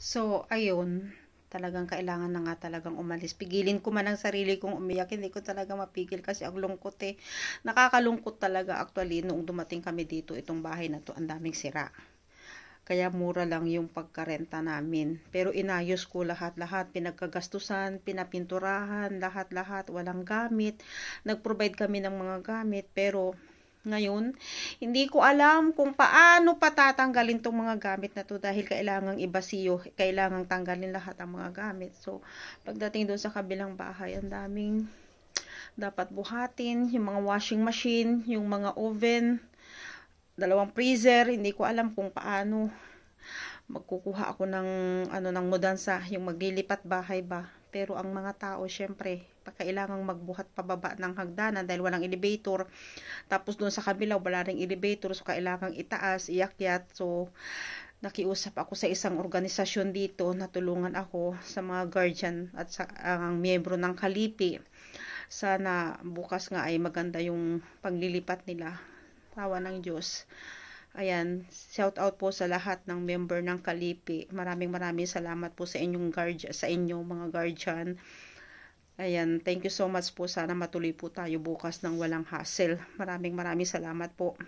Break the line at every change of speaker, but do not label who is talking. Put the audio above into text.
So, ayun, talagang kailangan na nga talagang umalis. Pigilin ko man ang sarili kong umiyak, hindi ko talaga mapigil kasi ang lungkot eh. Nakakalungkot talaga actually noong dumating kami dito, itong bahay na to, ang daming sira. Kaya mura lang yung pagkarenta namin. Pero inayos ko lahat-lahat, pinagkagastusan, pinapinturahan, lahat-lahat, walang gamit. Nag-provide kami ng mga gamit, pero ngayon, hindi ko alam kung paano patatanggalin tong mga gamit na to dahil kailangang ibasiyo, kailangang tanggalin lahat ang mga gamit. So, pagdating doon sa kabilang bahay, ang daming dapat buhatin, yung mga washing machine, yung mga oven, dalawang freezer, hindi ko alam kung paano magkukuha ako ng ng mudansa, yung maglilipat bahay ba. Pero ang mga tao, syempre, kailangang magbuhat pababa ng hagdanan dahil walang elevator. Tapos doon sa kabila, wala ring elevator. So, kailangang itaas, iakyat. So, nakiusap ako sa isang organisasyon dito. Natulungan ako sa mga guardian at sa ang miyembro ng Kalipi. Sana bukas nga ay maganda yung paglilipat nila. Tawa ng Diyos. Ayan, shout out po sa lahat ng member ng Kalipi. Maraming salamat po sa inyong sa inyong mga guardian. Ayan, thank you so much po. Sana matuloy po tayo bukas ng walang hassle. Maraming salamat po.